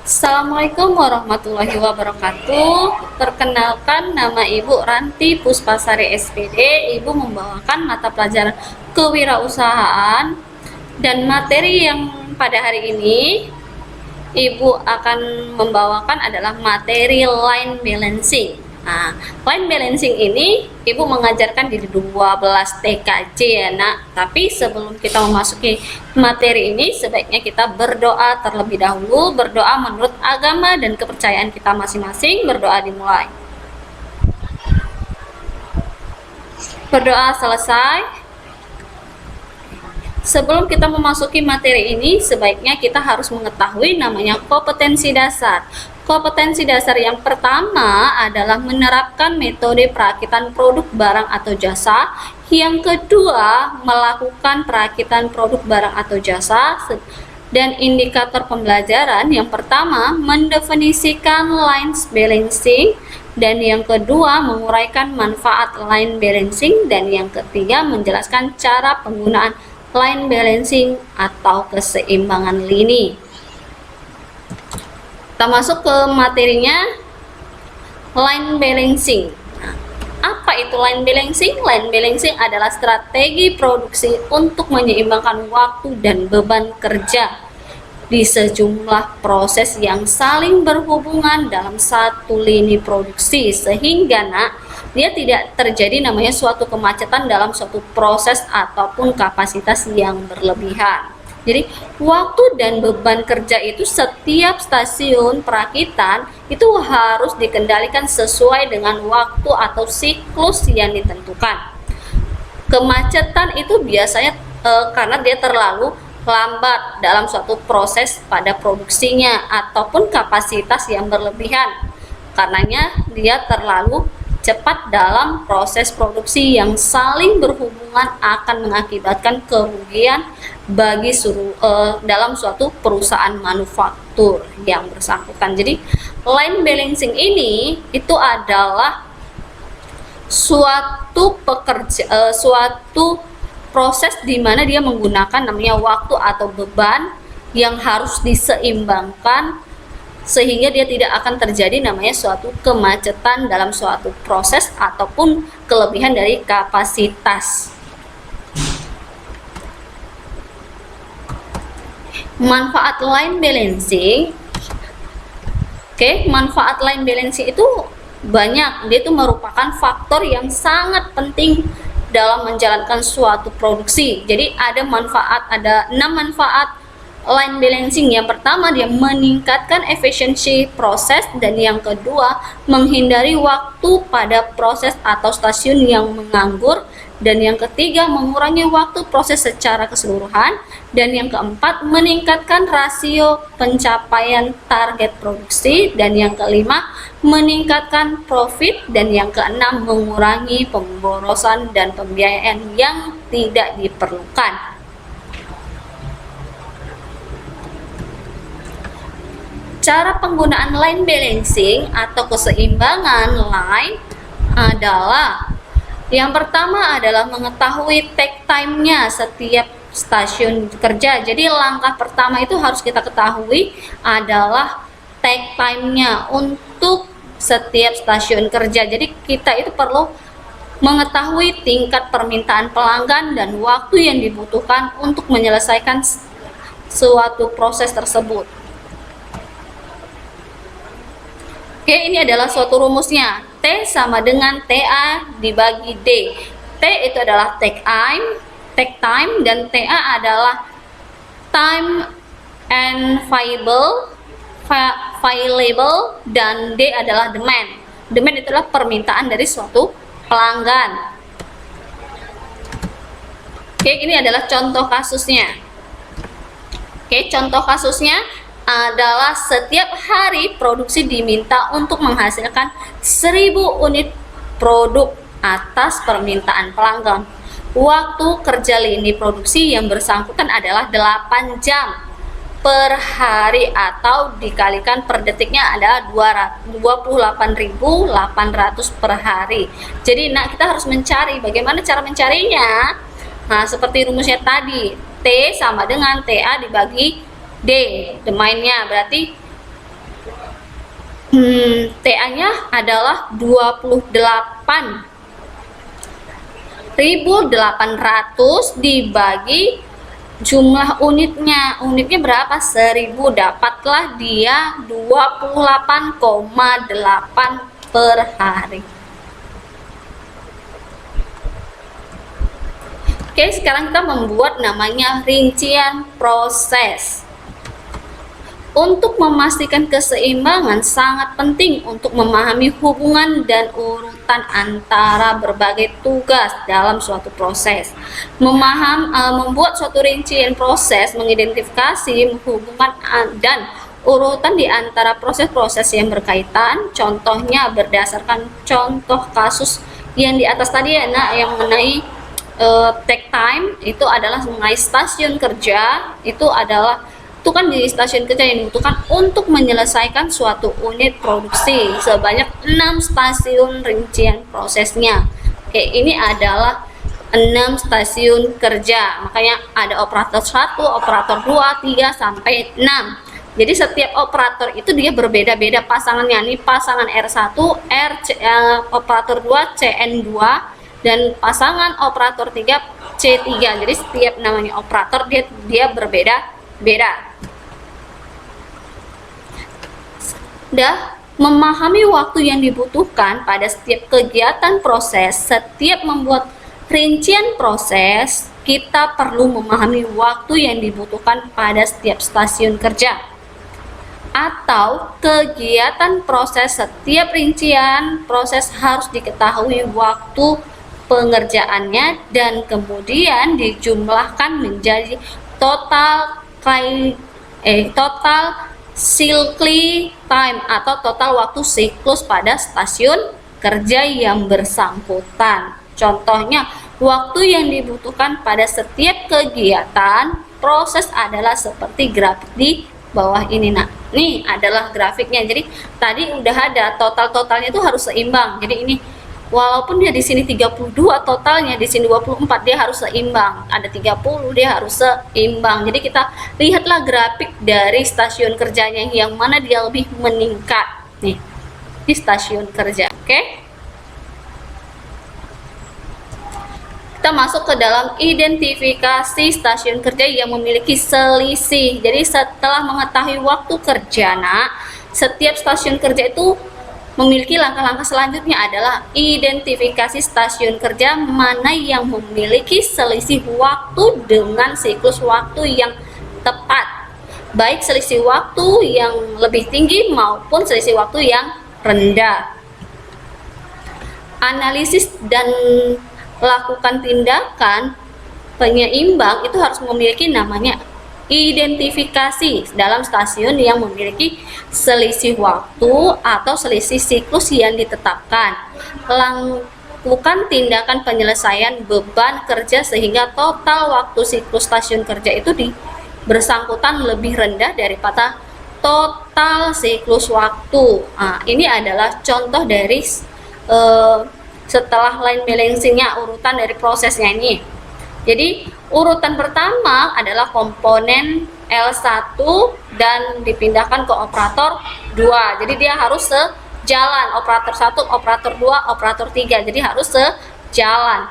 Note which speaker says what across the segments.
Speaker 1: Assalamualaikum warahmatullahi wabarakatuh. Perkenalkan, nama Ibu Ranti Puspasari SPD. Ibu membawakan mata pelajaran kewirausahaan, dan materi yang pada hari ini Ibu akan membawakan adalah materi line balancing. Nah, line balancing ini Ibu mengajarkan di 12 TKJ ya nak. Tapi sebelum kita memasuki materi ini, sebaiknya kita berdoa terlebih dahulu. Berdoa menurut agama dan kepercayaan kita masing-masing. Berdoa dimulai. Berdoa selesai. Sebelum kita memasuki materi ini, sebaiknya kita harus mengetahui namanya kompetensi dasar. Kompetensi dasar yang pertama adalah menerapkan metode perakitan produk barang atau jasa. Yang kedua, melakukan perakitan produk barang atau jasa. Dan indikator pembelajaran yang pertama, mendefinisikan line balancing. Dan yang kedua, menguraikan manfaat line balancing. Dan yang ketiga, menjelaskan cara penggunaan line balancing atau keseimbangan lini. Kita masuk ke materinya, line balancing. Nah, apa itu line balancing? Line balancing adalah strategi produksi untuk menyeimbangkan waktu dan beban kerja di sejumlah proses yang saling berhubungan dalam satu lini produksi, sehingga dia tidak terjadi namanya suatu kemacetan dalam suatu proses ataupun kapasitas yang berlebihan. Jadi waktu dan beban kerja itu setiap stasiun perakitan itu harus dikendalikan sesuai dengan waktu atau siklus yang ditentukan. Kemacetan itu biasanya karena dia terlalu lambat dalam suatu proses pada produksinya ataupun kapasitas yang berlebihan. Karenanya dia terlalu cepat dalam proses produksi yang saling berhubungan akan mengakibatkan kerugian bagi dalam suatu perusahaan manufaktur yang bersangkutan. Jadi line balancing ini itu adalah suatu proses di mana dia menggunakan namanya waktu atau beban yang harus diseimbangkan sehingga dia tidak akan terjadi namanya suatu kemacetan dalam suatu proses ataupun kelebihan dari kapasitas. Manfaat line balancing. Manfaat line balancing itu banyak. Dia itu merupakan faktor yang sangat penting dalam menjalankan suatu produksi. Jadi ada 6 manfaat line balancing. Yang pertama, dia meningkatkan efisiensi proses, dan yang kedua, menghindari waktu pada proses atau stasiun yang menganggur, dan yang ketiga, mengurangi waktu proses secara keseluruhan, dan yang keempat, meningkatkan rasio pencapaian target produksi, dan yang kelima, meningkatkan profit, dan yang keenam, mengurangi pemborosan dan pembiayaan yang tidak diperlukan. Cara penggunaan line balancing atau keseimbangan line adalah yang pertama adalah mengetahui take time-nya setiap stasiun kerja. Jadi langkah pertama itu harus kita ketahui adalah take time-nya untuk setiap stasiun kerja. Jadi kita itu perlu mengetahui tingkat permintaan pelanggan dan waktu yang dibutuhkan untuk menyelesaikan suatu proses tersebut. Ini adalah suatu rumusnya. T sama dengan TA dibagi D. T itu adalah take time, dan TA adalah time and available, dan D adalah demand. Demand itu adalah permintaan dari suatu pelanggan. Ini adalah contoh kasusnya. Contoh kasusnya adalah setiap hari produksi diminta untuk menghasilkan 1000 unit produk atas permintaan pelanggan. Waktu kerja lini produksi yang bersangkutan adalah 8 jam per hari, atau dikalikan per detiknya adalah 28.800 per hari. Jadi kita harus mencari bagaimana cara mencarinya. Nah, seperti rumusnya tadi, T sama dengan TA dibagi D, demand-nya berarti TA-nya adalah 28.800 dibagi jumlah unitnya. Unitnya berapa? 1000. Dapatlah dia 28,8 per hari. Oke, sekarang kita membuat namanya rincian proses. Untuk memastikan keseimbangan, sangat penting untuk memahami hubungan dan urutan antara berbagai tugas dalam suatu proses. Membuat suatu rincian proses, mengidentifikasi hubungan dan urutan di antara proses-proses yang berkaitan. Contohnya berdasarkan contoh kasus yang di atas tadi ya, yang mengenai take time, itu adalah mengenai stasiun kerja. Itu kan di stasiun kerja yang dibutuhkan untuk menyelesaikan suatu unit produksi sebanyak 6 stasiun rincian prosesnya. Oke, ini adalah 6 stasiun kerja, makanya ada operator 1, operator 2, 3 sampai 6. Jadi setiap operator itu dia berbeda-beda pasangannya. Ini pasangan R1, operator 2 CN2, dan pasangan operator 3 C3. Jadi setiap namanya operator dia berbeda-beda. Memahami waktu yang dibutuhkan pada setiap kegiatan proses. Setiap membuat rincian proses, kita perlu memahami waktu yang dibutuhkan pada setiap stasiun kerja atau kegiatan proses. Setiap rincian proses harus diketahui waktu pengerjaannya dan kemudian dijumlahkan menjadi total cycle time atau total waktu siklus pada stasiun kerja yang bersangkutan. Contohnya, waktu yang dibutuhkan pada setiap kegiatan proses adalah seperti grafik di bawah ini. Nah, ini adalah grafiknya. Jadi tadi udah ada totalnya itu harus seimbang. Jadi ini walaupun dia di sini 32 totalnya, di sini 24, dia harus seimbang. Ada 30, dia harus seimbang. Jadi kita lihatlah grafik dari stasiun kerjanya yang mana dia lebih meningkat. Nih, di stasiun kerja. Oke? Kita masuk ke dalam identifikasi stasiun kerja yang memiliki selisih. Jadi setelah mengetahui waktu kerja, setiap stasiun kerja itu memiliki langkah-langkah selanjutnya adalah identifikasi stasiun kerja mana yang memiliki selisih waktu dengan siklus waktu yang tepat, baik selisih waktu yang lebih tinggi maupun selisih waktu yang rendah. Analisis dan lakukan tindakan penyeimbang itu harus memiliki namanya identifikasi dalam stasiun yang memiliki selisih waktu atau selisih siklus yang ditetapkan. Lakukan tindakan penyelesaian beban kerja sehingga total waktu siklus stasiun kerja itu bersangkutan lebih rendah daripada total siklus waktu. Ini adalah contoh dari setelah line balancingnya, urutan dari prosesnya ini. Jadi urutan pertama adalah komponen L1 dan dipindahkan ke operator 2. Jadi dia harus sejalan, operator 1, operator 2, operator 3. Jadi harus sejalan.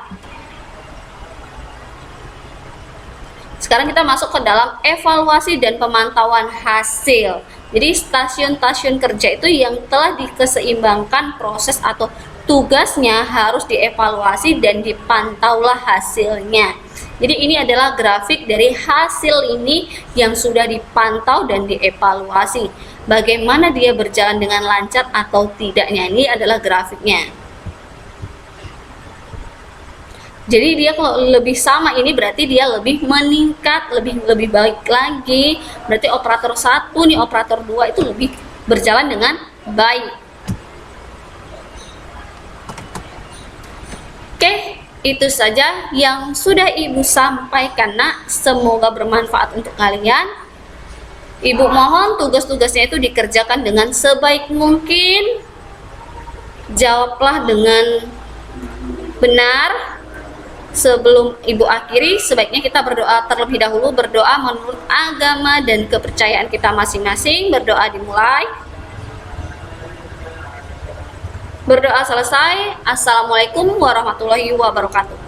Speaker 1: Sekarang kita masuk ke dalam evaluasi dan pemantauan hasil. Jadi stasiun-stasiun kerja itu yang telah dikeseimbangkan proses atau tugasnya harus dievaluasi dan dipantaulah hasilnya. Jadi ini adalah grafik dari hasil ini yang sudah dipantau dan dievaluasi. Bagaimana dia berjalan dengan lancar atau tidaknya, ini adalah grafiknya. Jadi dia kalau lebih sama ini berarti dia lebih meningkat, lebih baik lagi. Berarti operator 1 nih, operator 2 itu lebih berjalan dengan baik. Oke, itu saja yang sudah Ibu sampaikan, semoga bermanfaat untuk kalian. Ibu mohon tugas-tugasnya itu dikerjakan dengan sebaik mungkin. Jawablah dengan benar. Sebelum Ibu akhiri, sebaiknya kita berdoa terlebih dahulu. Berdoa menurut agama dan kepercayaan kita masing-masing. Berdoa dimulai. Berdoa selesai. Assalamualaikum warahmatullahi wabarakatuh.